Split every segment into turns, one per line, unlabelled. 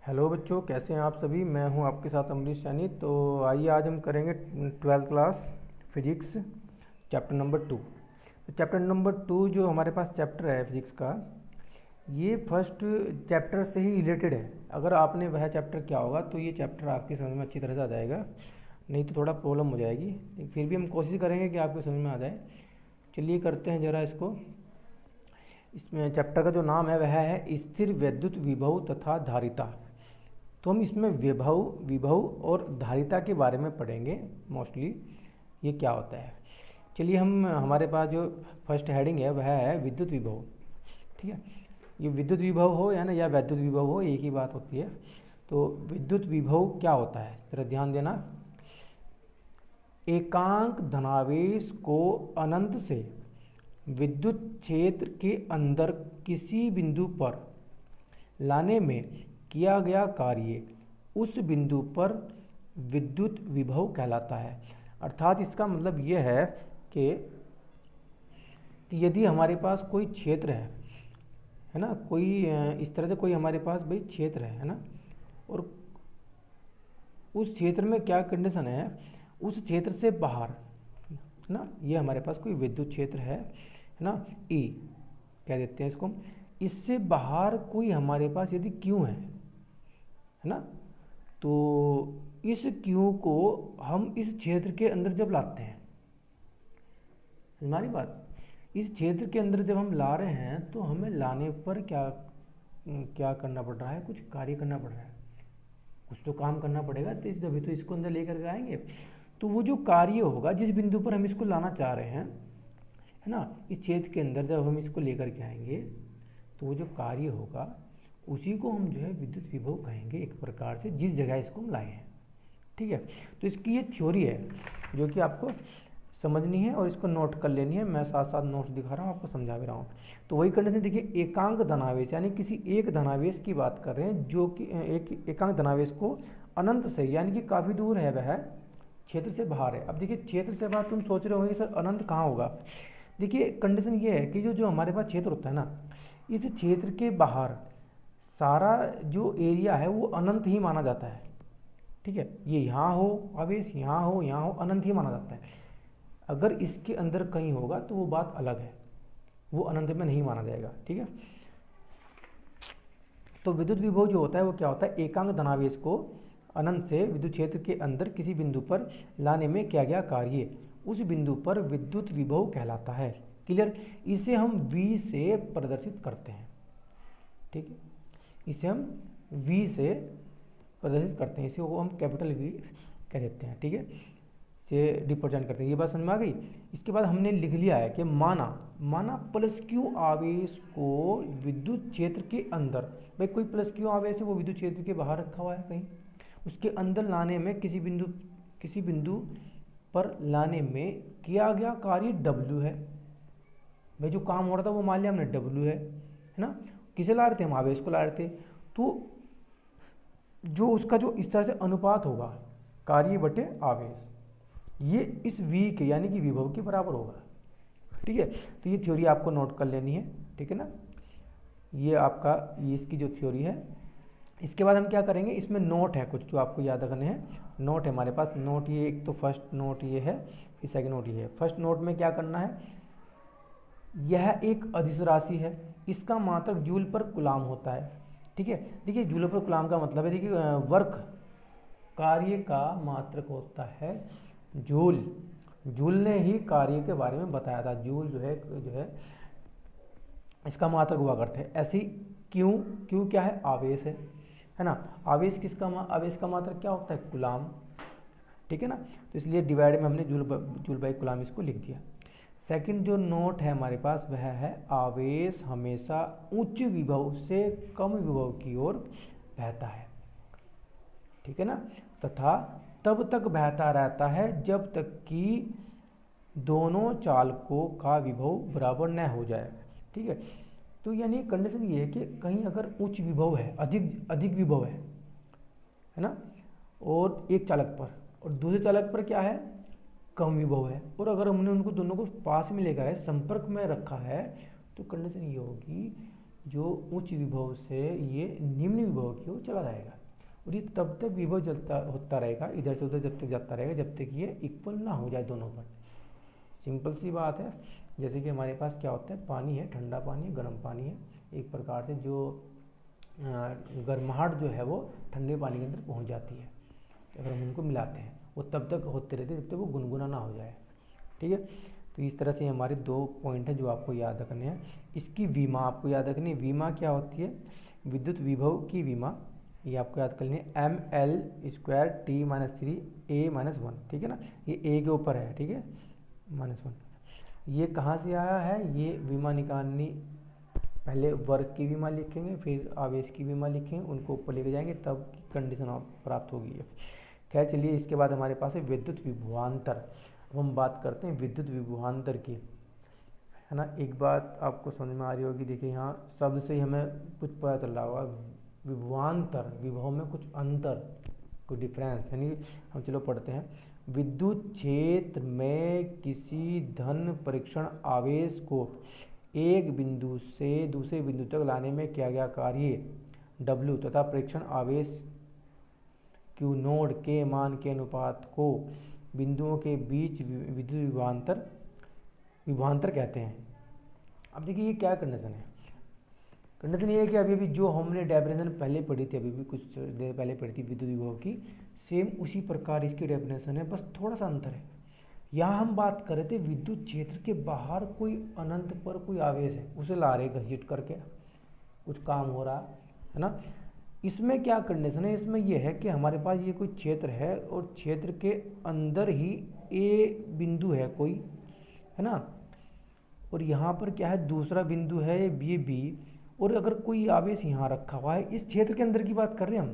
Hello बच्चों, कैसे हैं आप सभी। मैं हूं आपके साथ अमरीश सैनी। तो आइए आज हम करेंगे 12th class physics chapter number 2। तो चैप्टर नंबर 2 जो हमारे पास चैप्टर है फिजिक्स का, ये फर्स्ट चैप्टर से ही रिलेटेड है। अगर आपने वह चैप्टर क्या होगा तो ये चैप्टर आपकी समझ में अच्छी तरह से आ जाएगा, नहीं तो थोड़ा प्रॉब्लम हो जाएगी। लेकिन फिर भी हम कोशिश करेंगे कि आपको समझ में आ जाए। चलिए करते हैं ज़रा इसको। इसमें चैप्टर का जो नाम है वह है स्थिर वैद्युत विभव तथा धारिता। तो हम इसमें विभव विभव और धारिता के बारे में पढ़ेंगे मोस्टली, ये क्या होता है। चलिए हम हमारे पास जो फर्स्ट हेडिंग है वह है विद्युत विभव। ठीक है, ये विद्युत विभव हो या ना या वैद्युत विभव हो, एक ही बात होती है। तो विद्युत विभव क्या होता है, जरा ध्यान देना। एकांक धनावेश को अनंत से विद्युत क्षेत्र के अंदर किसी बिंदु पर लाने में किया गया कार्य उस बिंदु पर विद्युत विभव कहलाता है। अर्थात इसका मतलब यह है कि यदि हमारे पास कोई क्षेत्र है ना, कोई इस तरह से कोई हमारे पास भाई क्षेत्र है ना, और उस क्षेत्र में क्या कंडीशन है, उस क्षेत्र से बाहर है ना, ये हमारे पास कोई विद्युत क्षेत्र है ना, ई कह देते हैं इसको। इससे बाहर कोई हमारे पास यदि क्यू है ना, तो इस क्यू को हम इस क्षेत्र के अंदर जब लाते हैं, हमारी बात, इस क्षेत्र के अंदर जब हम ला रहे हैं तो हमें लाने पर क्या क्या करना पड़ रहा है, कुछ कार्य करना पड़ रहा है, कुछ तो काम करना पड़ेगा, तो तभी तो इसको अंदर लेकर के आएंगे। तो वो जो कार्य होगा जिस बिंदु पर हम इसको लाना चाह रहे हैं है ना, इस क्षेत्र के अंदर जब हम इसको लेकर के आएंगे तो वो जो कार्य होगा उसी को हम जो है विद्युत विभव कहेंगे, एक प्रकार से जिस जगह इसको हम लाए हैं। ठीक है, तो इसकी ये थ्योरी है जो कि आपको समझनी है और इसको नोट कर लेनी है। मैं साथ साथ नोट्स दिखा रहा हूँ, आपको समझा भी रहा हूँ। तो वही कंडीशन देखिए, एकांक धनावेश यानी किसी एक धनावेश की बात कर रहे हैं जो कि एक एकांक धनावेश को अनंत से यानी कि काफ़ी दूर है, वह क्षेत्र से बाहर है। अब देखिए क्षेत्र से बाहर तुम सोच रहे होंगे सर अनंत कहाँ होगा। देखिए कंडीशन ये है कि जो हमारे पास क्षेत्र होता है ना, इस क्षेत्र के बाहर सारा जो एरिया है वो अनंत ही माना जाता है। ठीक है, ये यहाँ हो आवेश, यहाँ हो, अनंत ही माना जाता है। अगर इसके अंदर कहीं होगा तो वो बात अलग है, वो अनंत में नहीं माना जाएगा। ठीक है, तो विद्युत विभव जो होता है वो क्या होता है, एकांक धनावेश को अनंत से विद्युत क्षेत्र के अंदर किसी बिंदु पर लाने में किया गया कार्य उस बिंदु पर विद्युत विभव कहलाता है। क्लियर, इसे हम V से प्रदर्शित करते हैं। ठीक है, इसे हम V से प्रदर्शित करते हैं, इसे वो हम कैपिटल V कह देते हैं। ठीक है, से रिप्रेजेंट करते हैं। ये बात समझ में आ गई। इसके बाद हमने लिख लिया है कि माना प्लस क्यू आवेश को विद्युत क्षेत्र के अंदर, भाई कोई प्लस क्यू आवेश है वो विद्युत क्षेत्र के बाहर रखा हुआ है कहीं, उसके अंदर लाने में किसी बिंदु पर लाने में किया गया कार्य W है। भाई जो काम हो रहा था वो मान लिया हमने W है ना, किसे ला रहे थे, हम आवेश को ला रहे थे। तो जो उसका जो इस तरह से अनुपात होगा कार्य बटे आवेश, ये इस V के यानी कि विभव के बराबर होगा। ठीक है, तो ये थ्योरी आपको नोट कर लेनी है। ठीक है ना, ये आपका ये इसकी जो थ्योरी है। इसके बाद हम क्या करेंगे, इसमें नोट है कुछ जो आपको याद रखने हैं। नोट है हमारे पास, नोट ये एक तो फर्स्ट नोट ये है, फिर सेकंड नोट ये है। फर्स्ट नोट में क्या करना है, यह एक अदिश राशि है, इसका मात्रक जूल पर कूलाम होता है। ठीक है, देखिए जूल पर कूलाम का मतलब है, देखिए वर्क कार्य का मात्रक होता है जूल। जूल ने ही कार्य के बारे में बताया था। जूल जो है इसका मात्रक हुआ करते हैं। ऐसी क्यों क्या है, आवेश है ना। आवेश का मात्रक क्या होता है, कूलाम। ठीक है ना, तो इसलिए डिवाइड में हमने जूल बाई कूलाम इसको लिख दिया। सेकंड जो नोट है हमारे पास वह है, आवेश हमेशा उच्च विभव से कम विभव की ओर बहता है। ठीक है ना, तथा तब तक बहता रहता है जब तक कि दोनों चालकों का विभव बराबर न हो जाए। ठीक है, तो यानी कंडीशन ये है कि कहीं अगर उच्च विभव है, अधिक विभव है ना, और एक चालक पर, और दूसरे चालक पर क्या है, कम विभव है, और अगर हमने उनको दोनों को पास में लेकर है, संपर्क में रखा है, तो कंडीशन ये होगी जो उच्च विभव से ये निम्न विभव की ओर चला जाएगा, और ये तब तक विभव चलता होता रहेगा इधर से उधर जब तक जाता रहेगा जब तक ये इक्वल ना हो जाए दोनों पर। सिंपल सी बात है। जैसे कि हमारे पास क्या होता है, पानी है, ठंडा पानी है, गर्म पानी है, एक प्रकार से जो गर्माहट जो है वो ठंडे पानी के अंदर पहुंच जाती है। तो अगर हम उनको मिलाते हैं वो तब तक होते रहते हैं जब तक वो गुनगुना ना हो जाए। ठीक है, तो इस तरह से हमारे 2 पॉइंट हैं जो आपको याद रखने हैं। इसकी विमा आपको याद रखनी है। विमा क्या होती है, विद्युत विभव की विमा, ये आपको याद करनी है, ml² t-3 a-1। ठीक है ना, ये a के ऊपर है, ठीक है, -1। ये कहाँ से आया है, ये विमा निकालनी, पहले वर्ग की विमा लिखेंगे फिर आवेश की विमा लिखेंगे, उनको ऊपर लेके जाएंगे तब कंडीशन प्राप्त होगी। खैर चलिए, इसके बाद हमारे पास है विद्युत विभवांतर। अब हम बात करते हैं विद्युत विभवांतर की, है ना। एक बात आपको समझ में आ रही होगी, देखिए यहाँ शब्द से ही हमें कुछ पता चल रहा होगा, विभवांतर, विभव में कुछ अंतर, कोई डिफरेंस, यानी हम चलो पढ़ते हैं। विद्युत क्षेत्र में किसी धन परीक्षण आवेश को एक बिंदु से दूसरे बिंदु तक लाने में किया गया कार्य W तथा परीक्षण आवेश Q नोड के मान के अनुपात को बिंदुओं के बीच विद्युत विभवांतर कहते हैं। अब देखिए ये क्या कंडीशन है, कंडीशन ये है कि अभी जो हमने डेफिनेशन पहले पढ़ी थी, अभी भी कुछ देर पहले पढ़ी थी विद्युत विभव की, सेम उसी प्रकार इसकी डेफिनेशन है, बस थोड़ा सा अंतर है। यहाँ हम बात कर रहे थे विद्युत क्षेत्र के बाहर कोई अनंत पर कोई आवेश है, उसे ला रहे घसीट करके, कुछ काम हो रहा है ना। इसमें क्या कंडीशन है, इसमें यह है कि हमारे पास ये कोई क्षेत्र है और क्षेत्र के अंदर ही ए बिंदु है कोई, है ना, और यहाँ पर क्या है दूसरा बिंदु है ये बी, और अगर कोई आवेश यहाँ रखा हुआ है, इस क्षेत्र के अंदर की बात कर रहे हैं हम,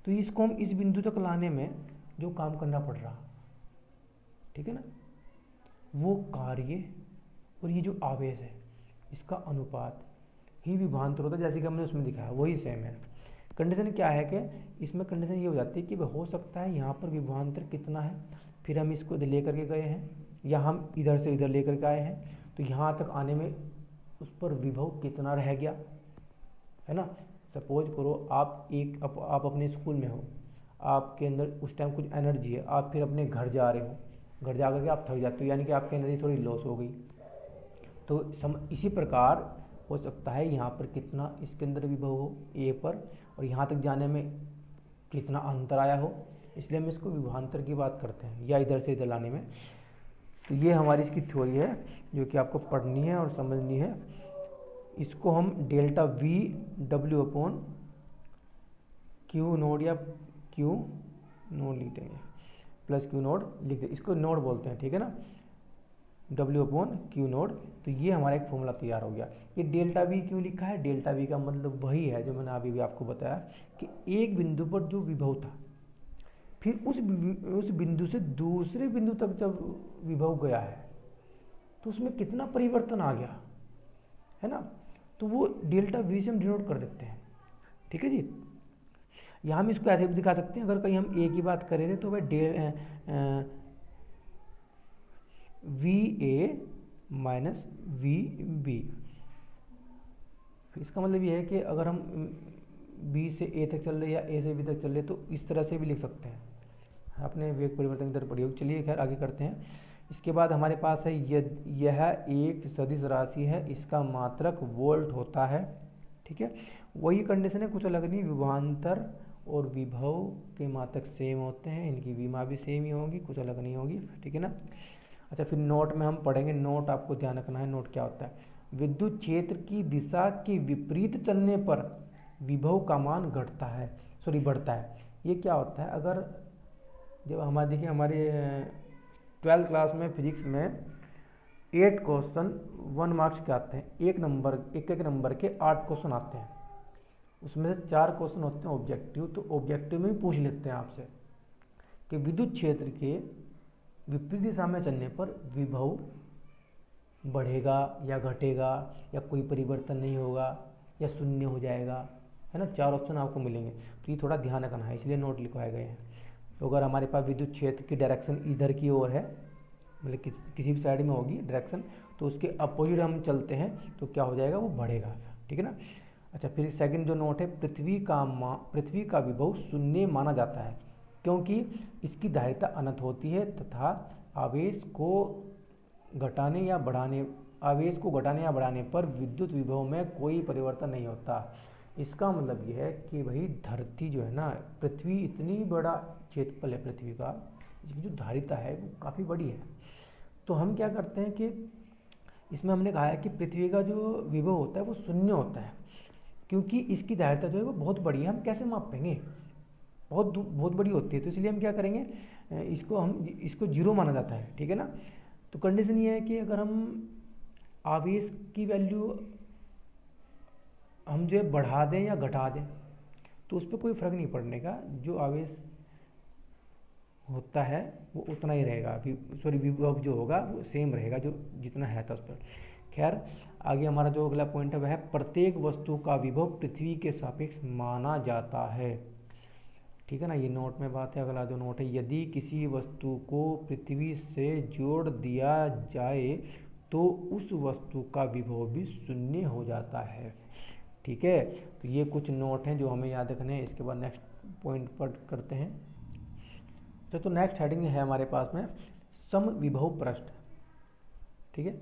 तो इसको हम इस बिंदु तक लाने में जो काम करना पड़ रहा, ठीक है ना, वो कार्य और ये जो आवेश है इसका अनुपात ही विभवांतर होता है, जैसे कि हमने उसमें दिखाया वही सेम है। कंडीशन क्या है कि इसमें कंडीशन ये हो जाती है कि हो सकता है यहाँ पर विभवांतर कितना है, फिर हम इसको इधर लेकर के गए हैं, या हम इधर से इधर लेकर के आए हैं, तो यहाँ तक आने में उस पर विभव कितना रह गया, है ना। सपोज करो आप अपने स्कूल में हो, आपके अंदर उस टाइम कुछ एनर्जी है, आप फिर अपने घर जा रहे हो, घर जा करके आप थक जाते हो, यानी कि आपकी एनर्जी थोड़ी लॉस हो गई। तो इसी प्रकार हो सकता है यहाँ पर कितना इसके अंदर विभव हो ए पर, और यहाँ तक जाने में कितना अंतर आया हो, इसलिए हम इसको विभवांतर की बात करते हैं, या इधर से इधर लाने में। तो ये हमारी इसकी थ्योरी है जो कि आपको पढ़नी है और समझनी है। इसको हम delta V W upon Q node या क्यू नोड लिख देंगे, प्लस क्यू नोड लिख दें, इसको नोड बोलते हैं, ठीक है ना, W अपॉन क्यू नोड। तो ये हमारा एक फॉर्मूला तैयार हो गया। ये डेल्टा वी क्यों लिखा है, डेल्टा वी का मतलब वही है जो मैंने अभी भी आपको बताया कि एक बिंदु पर जो विभव था, फिर उस बिंदु से दूसरे बिंदु तक जब विभव गया है तो उसमें कितना परिवर्तन आ गया, है ना, तो वो डेल्टा वी से हम डिनोट कर देते हैं, ठीक है जी। यहाँ हम इसको ऐसे भी दिखा सकते हैं, अगर कहीं हम ए की बात करें थे तो वह V A minus V B, इसका मतलब ये है कि अगर हम बी से ए तक चल रहे या ए से बी तक चल रहे तो इस तरह से भी लिख सकते हैं, आपने वेग परिवर्तन की दर पढ़ी होगी। चलिए खैर आगे करते हैं। इसके बाद हमारे पास है यह एक सदिश राशि है, इसका मात्रक वोल्ट होता है, ठीक है। वही कंडीशन है, कुछ अलग नहीं, विभवांतर और विभव के मात्रक सेम होते हैं, इनकी विमा भी सेम ही होगी, कुछ अलग नहीं होगी, ठीक है ना। अच्छा, फिर नोट में हम पढ़ेंगे, नोट आपको ध्यान रखना है, नोट क्या होता है। विद्युत क्षेत्र की दिशा के विपरीत चलने पर विभव का मान बढ़ता है। ये क्या होता है, अगर जब हमारे देखिए हमारे 12th क्लास में फिजिक्स में 8 क्वेश्चन 1 मार्क्स के आते हैं, एक नंबर के 8 क्वेश्चन आते हैं, उसमें से 4 क्वेश्चन होते हैं ऑब्जेक्टिव। तो ऑब्जेक्टिव में भी पूछ लेते हैं आपसे कि विद्युत क्षेत्र के विपरीत दिशा में चलने पर विभव बढ़ेगा या घटेगा, या कोई परिवर्तन नहीं होगा, या शून्य हो जाएगा, है ना। 4 ऑप्शन आपको मिलेंगे, तो ये थोड़ा ध्यान रखना है, इसलिए नोट लिखवाए गए हैं। तो अगर हमारे पास विद्युत क्षेत्र की डायरेक्शन इधर की ओर है, मतलब किसी भी साइड में होगी डायरेक्शन, तो उसके अपोजिट हम चलते हैं तो क्या हो जाएगा, वो बढ़ेगा, ठीक है ना। अच्छा, फिर सेकंड जो नोट है, पृथ्वी का विभव शून्य माना जाता है क्योंकि इसकी धारिता अनंत होती है तथा आवेश को घटाने या बढ़ाने पर विद्युत विभव में कोई परिवर्तन नहीं होता। इसका मतलब यह है कि भाई धरती जो है ना, पृथ्वी इतनी बड़ा क्षेत्रफल है पृथ्वी का, इसकी जो धारिता है वो काफ़ी बड़ी है। तो हम क्या करते हैं कि इसमें हमने कहा है कि पृथ्वी का जो विभव होता है वो शून्य होता है क्योंकि इसकी धारिता जो है वो बहुत बड़ी है। हम कैसे मापेंगे, बहुत बड़ी होती है, तो इसलिए हम क्या करेंगे, इसको जीरो माना जाता है, ठीक है ना। तो कंडीशन ये है कि अगर हम आवेश की वैल्यू हम जो है बढ़ा दें या घटा दें तो उस पर कोई फ़र्क नहीं पड़ने का, जो आवेश होता है वो उतना ही रहेगा, विभव जो होगा वो सेम रहेगा जो जितना है था उस पर। खैर, आगे हमारा जो अगला पॉइंट है वह है प्रत्येक वस्तु का विभव पृथ्वी के सापेक्ष माना जाता है, ठीक है ना। ये नोट में बात है। अगला जो नोट है, यदि किसी वस्तु को पृथ्वी से जोड़ दिया जाए तो उस वस्तु का विभव भी शून्य हो जाता है, ठीक है। तो ये कुछ नोट हैं जो हमें याद रखने हैं। इसके बाद नेक्स्ट पॉइंट पर करते हैं। तो नेक्स्ट हेडिंग है हमारे पास में समविभव पृष्ठ, ठीक है।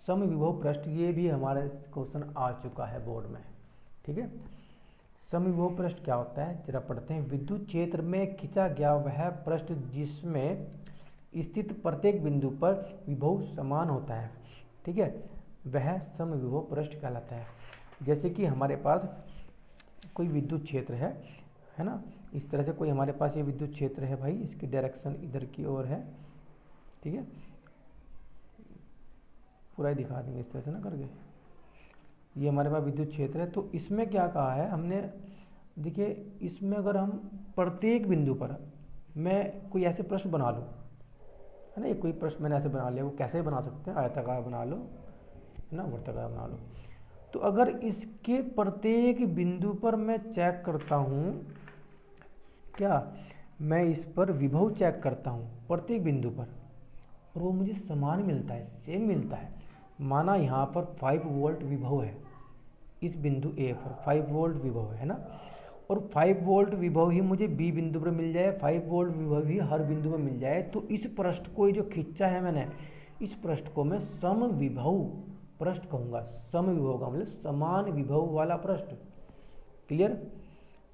समविभव पृष्ठ ये भी हमारे क्वेश्चन आ चुका है बोर्ड में, ठीक है। समविभव पृष्ठ क्या होता है जरा पढ़ते हैं। विद्युत क्षेत्र में खींचा गया वह पृष्ठ जिसमें स्थित प्रत्येक बिंदु पर विभव समान होता है, ठीक है, वह समविभव पृष्ठ कहलाता है। जैसे कि हमारे पास कोई विद्युत क्षेत्र है ना, इस तरह से कोई हमारे पास ये विद्युत क्षेत्र है भाई, इसकी डायरेक्शन इधर की ओर है, ठीक है, पूरा ही दिखा देंगे इस तरह से ना करके। ये हमारे पास विद्युत क्षेत्र है। तो इसमें क्या कहा है हमने, देखिए इसमें अगर हम प्रत्येक बिंदु पर मैं कोई ऐसे प्रश्न बना लूँ, है ना, ये कोई प्रश्न मैंने ऐसे बना लिया, वो कैसे बना सकते हैं, आयताकार बना लो, है ना, वर्गाकार बना लो। तो अगर इसके प्रत्येक बिंदु पर मैं चेक करता हूँ, क्या मैं इस पर विभव चेक करता हूँ प्रत्येक बिंदु पर और वो मुझे समान मिलता है, सेम मिलता है। माना यहाँ पर 5 वोल्ट विभव है, इस बिंदु ए पर 5 वोल्ट विभव है ना, और 5 वोल्ट विभव ही मुझे बी बिंदु पर मिल जाए, 5 वोल्ट विभव ही हर बिंदु पर मिल जाए, तो इस पृष्ठ को जो खींचा है मैंने, इस पृष्ठ को मैं समविभव पृष्ठ कहूँगा। समविभव का मतलब समान विभव वाला पृष्ठ। क्लियर।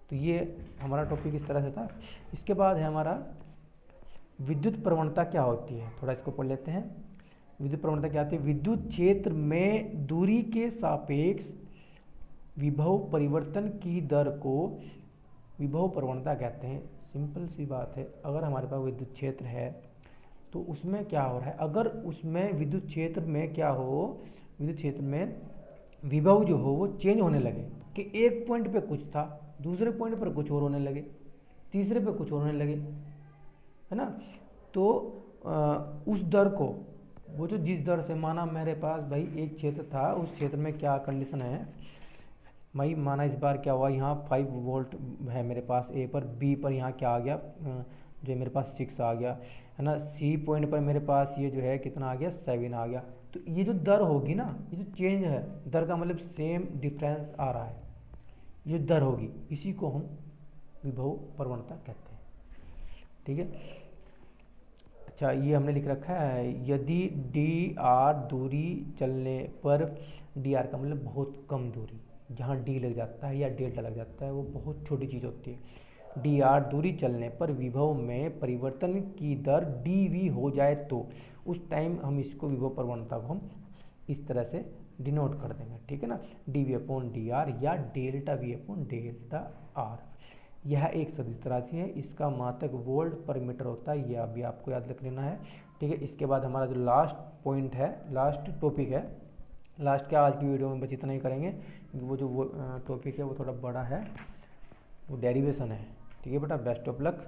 तो ये हमारा टॉपिक इस तरह से था। इसके बाद है हमारा विद्युत प्रवणता क्या होती है, थोड़ा इसको पढ़ लेते हैं। विद्युत प्रवणता क्या होती है? विद्युत क्षेत्र में दूरी के सापेक्ष विभव परिवर्तन की दर को विभव प्रवणता कहते हैं। सिंपल सी बात है, अगर हमारे पास विद्युत क्षेत्र है तो उसमें क्या हो रहा है, अगर उसमें विद्युत क्षेत्र में क्या हो, विद्युत क्षेत्र में विभव जो हो वो चेंज होने लगे, कि एक पॉइंट पे कुछ था, दूसरे पॉइंट पर कुछ और होने लगे, तीसरे पे कुछ और होने लगे, है ना। तो उस दर को, वो जो जिस दर से, माना मेरे पास भाई एक क्षेत्र था, उस क्षेत्र में क्या कंडीशन है भाई, माना इस बार क्या हुआ, यहाँ 5 वोल्ट है मेरे पास ए पर, बी पर यहाँ क्या आ गया, जो मेरे पास 6 आ गया, है ना। सी पॉइंट पर मेरे पास ये जो है कितना आ गया, 7 आ गया। तो ये जो दर होगी ना, ये जो चेंज है, दर का मतलब सेम डिफरेंस आ रहा है, ये दर होगी, इसी को हम विभव प्रवणता कहते हैं, ठीक है। अच्छा, ये हमने लिख रखा है, यदि डी आर दूरी चलने पर, डी आर का मतलब बहुत कम दूरी, जहाँ डी लग जाता है या डेल्टा लग जाता है वो बहुत छोटी चीज़ होती है। डी आर दूरी चलने पर विभव में परिवर्तन की दर डी वी हो जाए तो उस टाइम हम इसको विभव प्रवणता को हम इस तरह से डिनोट कर देंगे, ठीक है ना। D V upon D R या delta V upon delta R. यह एक सदिश राशि है, इसका मात्रक वोल्ट पर मीटर होता है, यह अभी आपको याद रख लेना है, ठीक है। इसके बाद हमारा जो लास्ट पॉइंट है, लास्ट टॉपिक है, लास्ट क्या आज की वीडियो में बस इतना ही करेंगे, वो जो टॉपिक है वो थोड़ा बड़ा है, वो डेरिवेशन है, ठीक है बेटा। Best of luck.